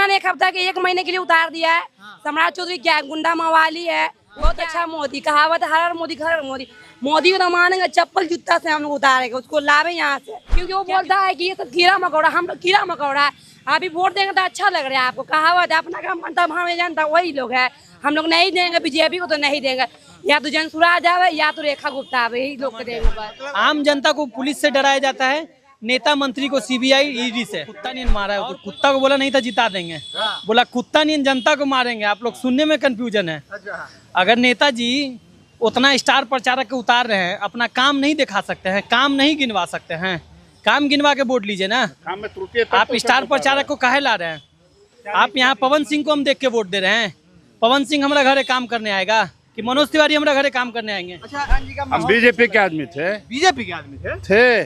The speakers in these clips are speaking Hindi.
उन्होंने एक हफ्ता के 1 महीने के लिए उतार दिया है। सम्राट चौधरी क्या गुंडा मवाली है, बहुत अच्छा मोदी, कहावत हर मोदी घर मोदी। मोदी को तो मानेंगे चप्पल जूता से हम लोग उतारेंगे, उसको लावे यहाँ से, क्योंकि वो बोलता है कि ये सब कीड़ा मकोड़ा, हम लोग कीड़ा मकोड़ा है। अभी वोट देंगे तो अच्छा लग रहा है आपको, कहावत है अपना काम बनता हमें जानता वही लोग है। हम लोग नहीं देंगे बीजेपी को, तो नहीं देंगे, या तो जनसुराज आवे या तो रेखा गुप्ता आवे, यही लोग को देंगे बस। आम जनता को पुलिस से डराया जाता है, नेता मंत्री को सीबीआई ईडी से। कुत्ता नहीं मारा है, तो कुत्ता को बोला नहीं था जिता देंगे, बोला कुत्ता नहीं जनता को मारेंगे। आप लोग सुनने में कंफ्यूजन है। अगर नेताजी उतना स्टार प्रचारक को उतार रहे हैं, अपना काम नहीं दिखा सकते हैं, काम नहीं गिनवा सकते हैं, काम गिनवा के वोट लीजिए ना। काम में त्रुटि है, आप स्टार प्रचारक को काहे ला रहे हैं? आप यहाँ पवन सिंह को हम देख के वोट दे रहे हैं। पवन सिंह हमारा घरे काम करने आएगा कि मनोज तिवारी हमारा घरे काम करने आएंगे? हम बीजेपी के आदमी थे। बीजेपी के आदमी थे।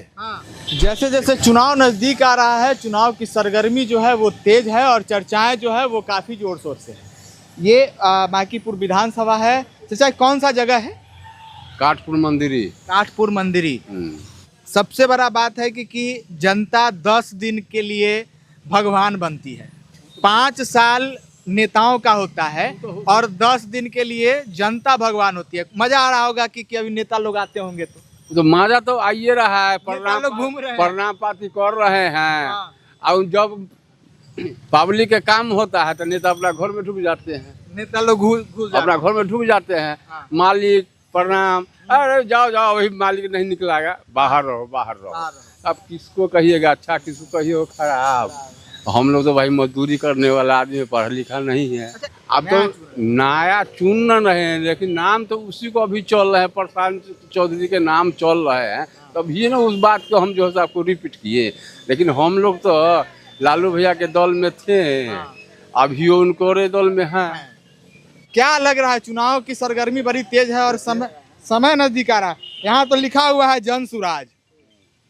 जैसे जैसे चुनाव नजदीक आ रहा है, चुनाव की सरगर्मी जो है वो तेज है और चर्चाएं जो है वो काफी जोर शोर से है। ये माकीपुर विधानसभा है। चाचा कौन सा जगह है? काठपुर मंदिरी। काठपुर मंदिरी। सबसे बड़ा बात है कि जनता 10 दिन के लिए भगवान बनती है। 5 साल नेताओं का होता है और 10 दिन के लिए जनता भगवान होती है। मजा आ रहा होगा कि अभी नेता लोग आते होंगे तो मजा तो आइए रहा है। लोग घूम रहे हैं, प्रणाम पाती कर रहे हैं। और जब पब्लिक के काम होता है तो नेता अपना घर में ढुक जाते हैं। नेता लोग घुस अपना घर में ढुक जाते हैं। मालिक प्रणाम, अरे जाओ जाओ, वही मालिक नहीं निकलागा, बाहर रहो बाहर रहो। अब किसको कहिएगा अच्छा, किसको कहिए खराब। हम लोग तो भाई मजदूरी करने वाला आदमी, पढ़ा लिखा नहीं है। अब तो नया चुन रहे हैं, लेकिन नाम तो उसी को अभी चल रहे हैं, प्रशांत चौधरी के नाम चल रहे हैं। तभी ना उस बात को हम जो है आपको रिपीट किए। लेकिन हम लोग तो लालू भैया के दल में थे, अभी उनको दल में हैं। क्या लग रहा है? चुनाव की सरगर्मी बड़ी तेज है और समय नजदीक आ रहा है। यहाँ तो लिखा हुआ है जनसुराज,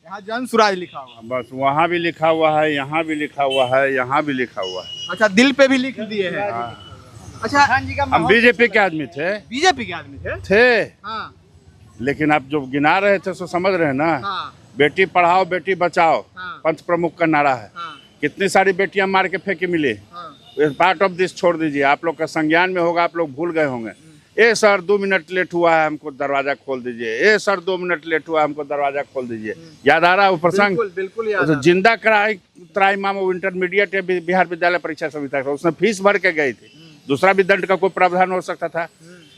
यहाँ जनसुराज लिखा हुआ। बस वहाँ भी लिखा हुआ है, यहाँ भी लिखा हुआ है, यहाँ भी लिखा हुआ है। अच्छा, दिल पे भी लिख दिए हैं। अच्छा, हम बीजेपी के आदमी थे। बीजेपी के आदमी थे। थे। लेकिन आप जो गिना रहे थे सो समझ रहे हैं ना। बेटी पढ़ाओ बेटी बचाओ पंच प्रमुख का नारा है। कितनी सारी बेटियां मार के फेंकी मिली। पार्ट ऑफ दिस छोड़ दीजिए, आप लोग का संज्ञान में होगा, आप लोग भूल गए होंगे। ए सर 2 मिनट लेट हुआ है, हमको दरवाजा खोल दीजिए। ए सर 2 मिनट लेट हुआ है, हमको दरवाजा खोल दीजिए। याद आ रहा है वो प्रसंग? बिल्कुल याद। तो जिंदा त्राई मामो इंटरमीडिएट बिहार विद्यालय परीक्षा समिति का, उसने फीस भर के गई थी। दूसरा भी दंड का कोई प्रावधान हो सकता था,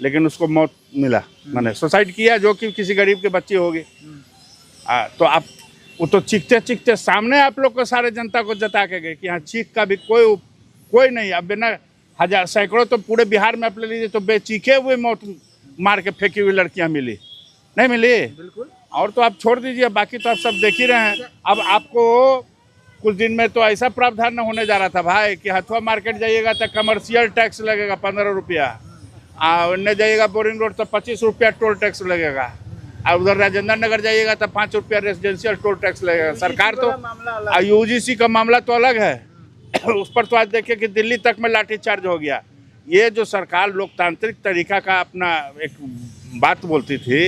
लेकिन उसको मौत मिला। मैंने सुसाइड किया, जो कि किसी गरीब की बच्ची होगी। तो आप वो तो चीखते चीखते सामने आप लोग को सारे जनता को जता के गए कि यहाँ चीख का भी कोई नहीं। अब बिना हजार सैकड़ों तो पूरे बिहार में आप ले लीजिए तो बेचीखे हुए मौत मार के फेंकी हुई लड़कियां मिली, नहीं मिली? बिल्कुल। और तो आप छोड़ दीजिए, बाकी तो आप सब देख ही रहे हैं। अब आपको कुछ दिन में तो ऐसा प्रावधान न होने जा रहा था भाई कि हथुआ मार्केट जाइएगा तो कमर्शियल टैक्स लगेगा 15 रुपया, उन्हें जाइएगा बोरिंग रोड तो 25 रुपया टोल टैक्स लगेगा, और उधर राजेंद्र नगर जाइएगा तो 5 रुपया रेजिडेंशियल टोल टैक्स लगेगा। सरकार तो यूजीसी का मामला तो अलग है, उस पर तो आज देखिए कि दिल्ली तक में लाठीचार्ज हो गया। ये जो सरकार लोकतांत्रिक तरीका का अपना एक बात बोलती थी,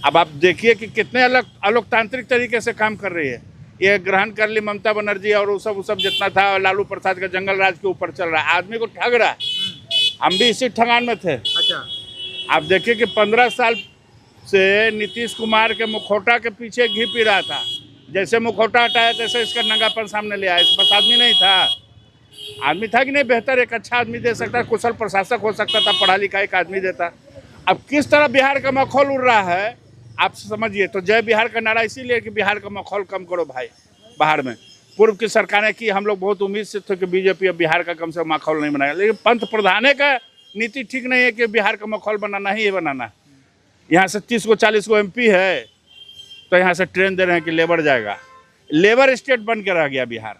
अब आप देखिए कि कितने अलोकतांत्रिक तरीके से काम कर रही है। ये ग्रहण कर ली ममता बनर्जी और वो सब जितना था लालू प्रसाद का जंगल राज के ऊपर चल रहा है, आदमी को ठग रहा है। हम भी इसी ठगान में थे। अच्छा, आप देखिए कि 15 साल से नीतीश कुमार के मुखौटा के पीछे घी पी रहा था। जैसे मुखौटा हटाया तैसे इसका नंगापन सामने ले आया। इस पास आदमी नहीं था, आदमी था कि नहीं बेहतर एक अच्छा आदमी दे सकता, कुशल प्रशासक हो सकता था, पढ़ा लिखा एक आदमी देता। अब किस तरह बिहार का माहौल उड़ रहा है आप समझिए। तो जय बिहार का नारा इसीलिए कि बिहार का माहौल कम करो भाई। बाहर में पूर्व की सरकारें की, हम लोग बहुत उम्मीद से थे कि बीजेपी अब बिहार का कम से कम माहौल नहीं बनाएगा, लेकिन पंत प्रधान का नीति ठीक नहीं है कि बिहार का माहौल बनाना ही है बनाना। यहाँ से 30 को 40 को MP है तो यहाँ से ट्रेन दे रहे हैं कि लेबर जाएगा। लेबर स्टेट बन के रह गया बिहार।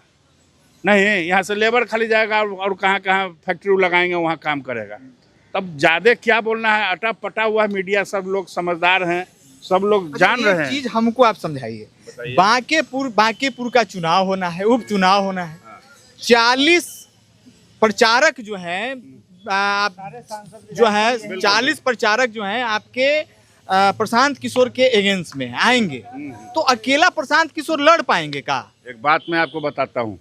नहीं, यहाँ से लेबर खाली जाएगा और कहाँ कहाँ फैक्ट्री लगाएंगे वहाँ काम करेगा। तब ज़्यादा क्या बोलना है, अटा पटा हुआ मीडिया, सब लोग समझदार हैं, सब लोग जान रहे हैं। चीज हमको आप समझाइए। बांकीपुर का चुनाव होना है, उपचुनाव होना है। 40 प्रचारक जो हैं, 40 प्रचारक जो हैं आपके प्रशांत किशोर के एगेंस्ट में आएंगे, तो अकेला प्रशांत किशोर लड़ पाएंगे का? एक बात मैं आपको बताता हूँ।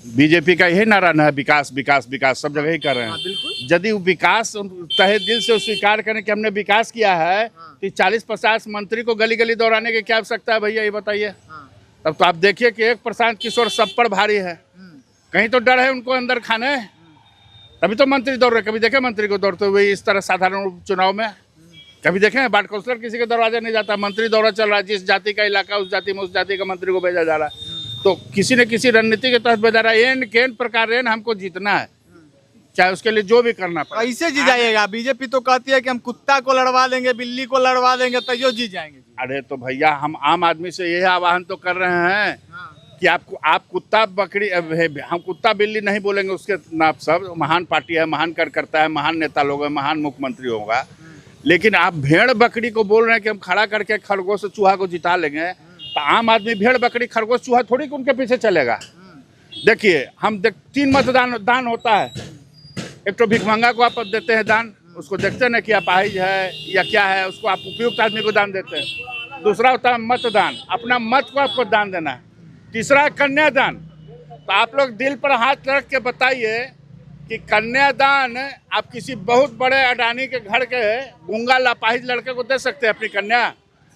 बीजेपी का यही नारा है, विकास विकास विकास, सब जगह ही कर रहे हैं। यदि वो विकास तहे दिल से स्वीकार करें कि हमने विकास किया है, तो 40-50 मंत्री को गली गली दौड़ाने की क्या आवश्यकता है भैया, ये बताइए। तब तो आप देखिए कि एक प्रशांत किशोर सब पर भारी है, कहीं तो डर है उनको अंदर खाने, तभी तो मंत्री दौड़ रहे। कभी देखे मंत्री को दौड़ते हुए इस तरह साधारण चुनाव में? कभी देखे? वार्ड काउंसलर किसी के दरवाजे नहीं जाता, मंत्री दौरा चल रहा है, जिस जाति का इलाका उस जाति में उस जाति का मंत्री को भेजा जा रहा है। तो किसी न किसी रणनीति के तहत भेजा रहा है। एंड केंड प्रकार हमको जीतना है, चाहे उसके लिए जो भी करना पड़े। कैसे जी जाइएगा? बीजेपी तो कहती है कि हम कुत्ता को लड़वा देंगे, बिल्ली को लड़वा देंगे, तो जीत जाएंगे। अरे तो भैया हम आम आदमी से यही आह्वान तो कर रहे हैं कि आप कुत्ता बकरी, हम कुत्ता बिल्ली नहीं बोलेंगे, उसके नाप सब महान पार्टी है, महान कार्यकर्ता है, महान नेता लोग है, महान मुख्यमंत्री होगा, लेकिन आप भेड़ बकरी को बोल रहे हैं कि हम खड़ा करके खरगोश चूहा को जिता लेंगे। तो आम आदमी भेड़ बकरी खरगोश चूहा थोड़ी उनके पीछे चलेगा। देखिए हम 3 दान होता है। एक तो भिखमंगा को आप देते हैं दान, उसको देखते हैं ना कि अपाहिज है या क्या है, उसको आप उपयुक्त आदमी को दान देते हैं। दूसरा होता है मतदान, अपना मत को आपको दान देना है। तीसरा है कन्यादान। तो आप लोग दिल पर हाथ रख के बताइए कि कन्यादान आप किसी बहुत बड़े अडानी के घर के गूंगा लापाहिज लड़के को दे सकते हैं अपनी कन्या?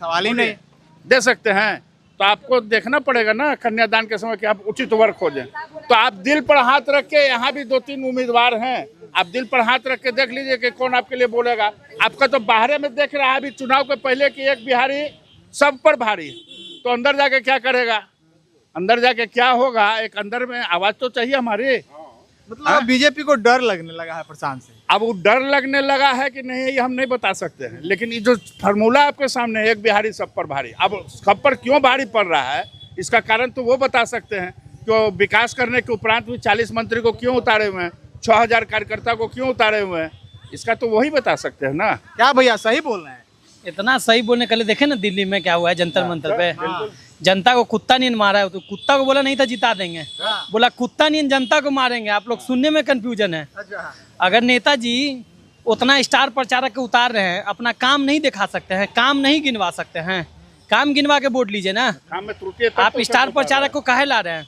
सवाल ही नहीं। दे सकते हैं? तो आपको देखना पड़ेगा ना कन्यादान के समय कि आप उचित वर खोजें। तो आप दिल पर हाथ रख के, यहाँ भी 2-3 उम्मीदवार हैं, आप दिल पर हाथ रख के देख लीजिए कि कौन आपके लिए बोलेगा। आपका तो बाहर में देख रहा है अभी चुनाव के पहले कि एक बिहारी सब पर भारी, तो अंदर जाके क्या करेगा? अंदर जाके क्या होगा? एक अंदर में आवाज तो चाहिए हमारी। मतलब बीजेपी को डर लगने लगा है प्रशांत से। अब वो डर लगने लगा है कि नहीं ये हम नहीं बता सकते हैं, लेकिन ये जो फार्मूला आपके सामने है, एक बिहारी सब पर भारी, अब सब पर क्यों भारी पड़ रहा है इसका कारण तो वो बता सकते हैं। तो विकास करने के उपरांत भी 40 मंत्री को क्यों उतारे हुए हैं, 6000 कार्यकर्ता को क्यों उतारे हुए हैं, इसका तो वही बता सकते हैं ना। क्या भैया सही बोल रहे हैं? इतना सही बोलने के लिए देखे ना दिल्ली में क्या हुआ है जंतर मंतर पे, जनता को कुत्ता नींद मारा है। तो कुत्ता को बोला नहीं था जिता देंगे, बोला कुत्ता नींद जनता को मारेंगे। आप लोग सुनने में कंफ्यूजन है। अगर नेताजी उतना स्टार प्रचारक के उतार रहे हैं, अपना काम नहीं दिखा सकते हैं, काम नहीं गिनवा सकते हैं, काम गिनवा के वोट लीजिए ना। काम में त्रुटि आप स्टार प्रचारक को काहे ला रहे हैं?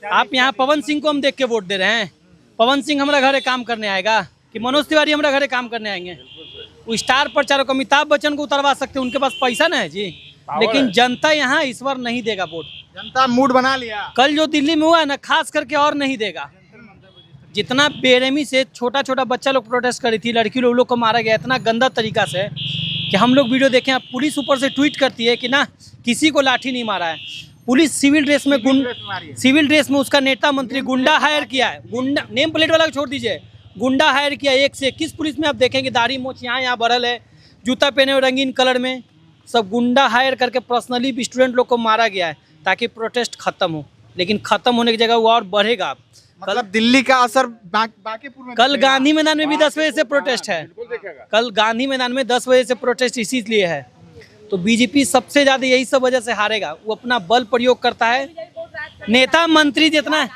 आप यहाँ पवन सिंह को हम देख के वोट दे रहे हैं। पवन सिंह हमारा घरे काम करने आएगा कि मनोज तिवारी हमारा घरे काम करने आएंगे? वो स्टार प्रचारक अमिताभ बच्चन को उतरवा सकते हैं, उनके पास पैसा ना है जी। लेकिन जनता यहाँ इस बार नहीं देगा वोट। जनता मूड बना लिया। कल जो दिल्ली में हुआ है ना, खास करके और नहीं देगा। जितना बेरहमी से छोटा छोटा बच्चा लोग प्रोटेस्ट करी थी, लड़की लोग को मारा गया इतना गंदा तरीका से कि हम लोग वीडियो देखें। पुलिस ऊपर से ट्वीट करती है कि ना किसी को लाठी नहीं मारा है। पुलिस सिविल ड्रेस में सिविल ड्रेस में उसका नेता मंत्री गुंडा हायर किया है। गुंडा नेम प्लेट वाला छोड़ दीजिए, गुंडा हायर किया। 1 से 21 पुलिस में आप देखेंगे दाढ़ी मोछ यहाँ बढ़ल है, जूता पहने हुए रंगीन कलर में, सब गुंडा हायर करके पर्सनली स्टूडेंट लोग को मारा गया है ताकि प्रोटेस्ट खत्म हो। लेकिन खत्म होने की जगह वो और बढ़ेगा। मतलब दिल्ली का असर बांकीपुर में कल गांधी मैदान में भी 10 बजे से प्रोटेस्ट है। कल गांधी मैदान में 10 बजे से प्रोटेस्ट इसीलिए है। तो बीजेपी सबसे ज्यादा यही सब वजह से हारेगा। वो अपना बल प्रयोग करता है। नेता मंत्री जितना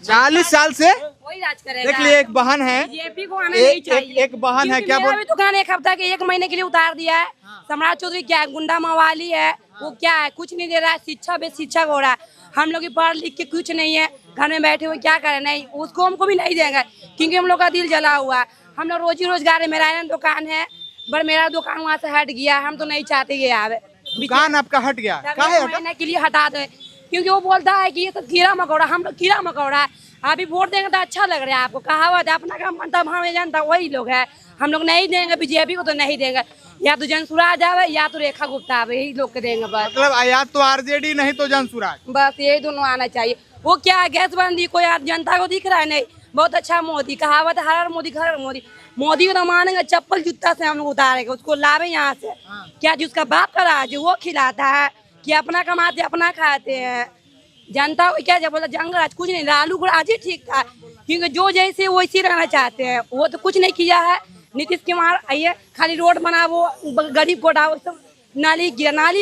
40 साल से वही राज करेगा। देख लिए एक बहन है, बीजेपी को आना नहीं चाहिए। एक बहन है, क्या बोल दुकान एक हफ्ता के 1 महीने के लिए उतार दिया है। सम्राट चौधरी क्या है, गुंडा मवाली है, वो क्या है, कुछ नहीं दे रहा है। शिक्षा पे शिक्षक हो रहा है। हम लोग पढ़ लिख के कुछ नहीं है, घर में बैठे हुए क्या करें? नहीं, उसको हमको भी नहीं देंगे क्योंकि हम लोग का दिल जला हुआ है। हम लोग रोजी रोजगार है, मेरा दुकान है, पर मेरा दुकान वहाँ से हट गया। हम तो नहीं चाहते ये आवे। दुकान आपका हट गया, काहे हटा? महीने के लिए हटा दे, क्योंकि वो बोलता है कि ये तो कीड़ा मकोड़ा, हम लोग कीड़ा मकोड़ा है। अभी वोट देंगे तो अच्छा लग रहा है आपको, कहावत है अपना काम मतलब हमें जनता वही लोग है। हम लोग नहीं देंगे बीजेपी को, तो नहीं देंगे। या तो जनसुराज आवे या तो रेखा गुप्ता आवे, यही लोग के देंगे बस। मतलब या तो आरजेडी नहीं तो जनसुराज, बस यही दोनों आना चाहिए। वो क्या है, गैस बंदी कोई जनता को दिख रहा है? नहीं। बहुत अच्छा मोदी, कहावत है हर मोदी घर मोदी। मोदी को तो मानेंगे चप्पल जूता से हम लोग उतारेंगे, उसको लावे यहाँ से। क्या जिसका बाप का राज है वो खिलाता है कि अपना कमाते अपना खाते हैं। जनता को क्या जब बोला जंग राज कुछ नहीं, लालू को आज ही ठीक था क्योंकि जो जैसे वैसे रहना चाहते हैं। वो तो कुछ नहीं किया है। नीतीश कुमार आइए खाली रोड बनाओ, गरीब को डालो, सब नाली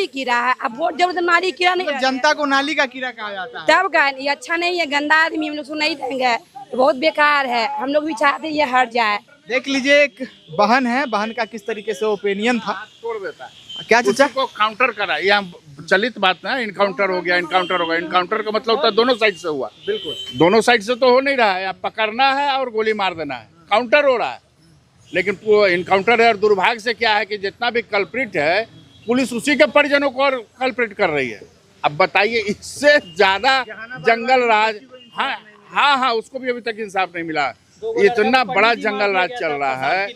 कीड़ा है। अब वोट जब तो नाली कीड़ा नहीं, जनता को नाली का कीड़ा कहा जाता है। तब का ये अच्छा नहीं है, गंदा आदमी, हम लोग को नहीं देंगे, बहुत बेकार है। हम लोग भी चाहते हैं ये हट जाए। देख लीजिए एक बहन है, बहन का किस तरीके से ओपिनियन था। तोड़ देता है क्या चाचा? को काउंटर करा, यहाँ चलित बात ना, इनकाउंटर हो गया, इनकाउंटर हो गया। इनकाउंटर का मतलब होता है दोनों साइड से हुआ। बिल्कुल, दोनों साइड से तो हो नहीं रहा है। अब पकड़ना है और गोली मार देना है, काउंटर हो रहा है। लेकिन इनकाउंटर है, और दुर्भाग्य से क्या है कि जितना भी कल्प्रिट है, पुलिस उसी के परिजनों को और कल्प्रिट कर रही है। अब बताइए, इससे ज्यादा जंगल राज। हाँ हाँ हाँ, उसको भी अभी तक इंसाफ नहीं मिला। इतना बड़ा जंगल राज चल रहा है,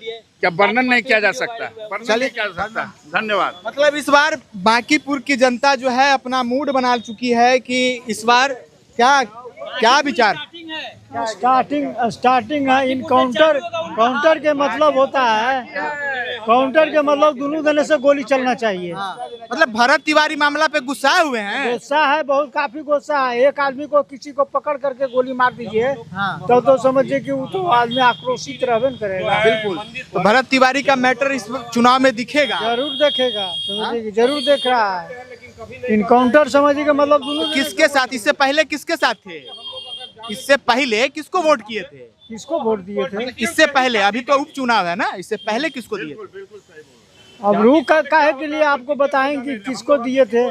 क्या वर्णन नहीं किया जा सकता, वर्णन नहीं किया जा सकता। धन्यवाद। मतलब इस बार बांकीपुर की जनता जो है अपना मूड बना चुकी है कि इस बार क्या विचार। स्टार्टिंग है इनकाउंटर। काउंटर के मतलब होता है, काउंटर के मतलब दोनों देने से गोली चलना चाहिए। मतलब भरत तिवारी मामला पे गुस्साए हुए हैं। गुस्सा है, बहुत काफी गुस्सा है। एक आदमी को किसी को पकड़ करके गोली मार दीजिए तो समझिए कि वो तो आदमी आक्रोशित रहबे करेगा। बिल्कुल, तो भरत तिवारी का मैटर इस चुनाव में दिखेगा, जरूर देखेगा, समझिए कि जरूर देख रहा है। इनकाउंटर समझिए कि मतलब दोनों किसके साथ, इससे पहले किसके साथ थे, इससे पहले किसको वोट किए थे, किसको वोट दिए थे? इससे पहले, अभी तो उपचुनाव है ना, इससे पहले किसको दिए थे? अब रूह का काहे के लिए आपको बताएंगे किसको दिए थे।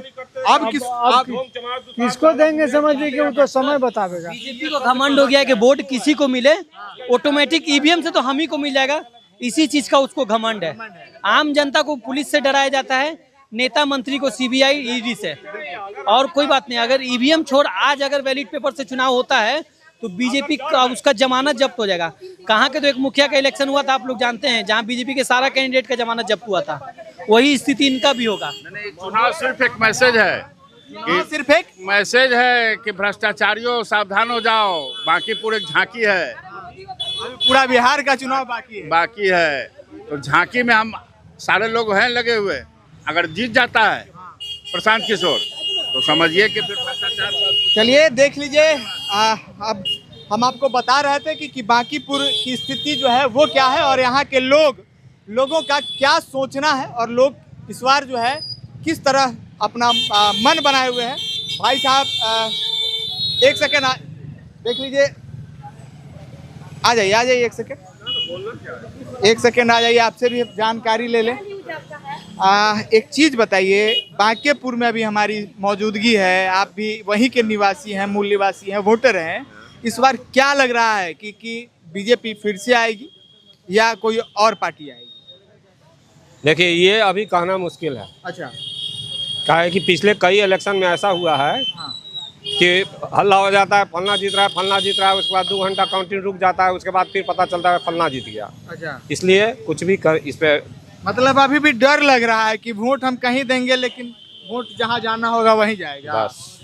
अब किसको देंगे समझिए कि वो तो समय बतावेगा। बीजेपी को घमंड हो गया है कि वोट किसी को मिले, ऑटोमेटिक ईवीएम से तो हम ही को मिल जाएगा, इसी चीज का उसको घमंड है। आम जनता को पुलिस से डराया जाता है, नेता मंत्री को सीबीआई ईडी से, और कोई बात नहीं। अगर ईवीएम छोड़ आज अगर बैलेट पेपर से चुनाव होता है तो बीजेपी का उसका जमानत जब्त हो जाएगा। कहाँ के तो एक मुखिया का इलेक्शन हुआ था, आप लोग जानते हैं, जहाँ बीजेपी के सारा कैंडिडेट का जमानत जब्त हुआ था, वही स्थिति इनका भी होगा। चुनाव सिर्फ एक मैसेज है, सिर्फ एक मैसेज है कि भ्रष्टाचारियों सावधान हो जाओ। बांकीपुर एक झांकी है, पूरा बिहार का चुनाव बाकी है। तो झांकी में हम सारे लोग हैं लगे हुए। अगर जीत जाता है प्रशांत किशोर तो समझिए कि फिर भ्रष्टाचार। चलिए देख लीजिए, अब हम आपको बता रहे थे कि बांकीपुर की स्थिति जो है वो क्या है, और यहाँ के लोगों का क्या सोचना है, और लोग इस बार जो है किस तरह अपना मन बनाए हुए हैं। भाई साहब एक सेकेंड देख लीजिए, आ जाइए एक सेकेंड आ जाइए, आपसे भी जानकारी ले लें। एक चीज़ बताइए, बांकीपुर में अभी हमारी मौजूदगी है, आप भी वहीं के निवासी हैं, मूल निवासी हैं, वोटर हैं। इस बार क्या लग रहा है कि बीजेपी फिर से आएगी या कोई और पार्टी आएगी? देखिए, ये अभी कहना मुश्किल है। अच्छा, क्या है कि पिछले कई इलेक्शन में ऐसा हुआ है कि हल्ला हो जाता है, फलना जीत रहा है, उसके बाद 2 घंटा काउंटिंग रुक जाता है, उसके बाद फिर पता चलता है फलना जीत गया। अच्छा, इसलिए कुछ भी इस पे मतलब अभी भी डर लग रहा है कि वोट हम कहीं देंगे लेकिन वोट जहां जाना होगा वहीं जाएगा। बस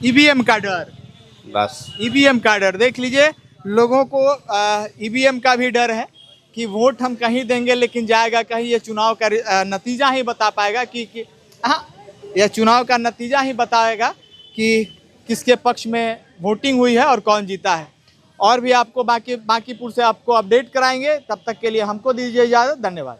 ईवीएम का डर, ईवीएम का डर। देख लीजिए, लोगों को ईवीएम का भी डर है कि वोट हम कहीं देंगे लेकिन जाएगा कहीं। ये चुनाव का नतीजा ही बता पाएगा कि हाँ, यह चुनाव का नतीजा ही बताएगा कि किसके पक्ष में वोटिंग हुई है और कौन जीता है। और भी आपको बांकीपुर से आपको अपडेट कराएंगे। तब तक के लिए हमको दीजिए इजाज़त। धन्यवाद।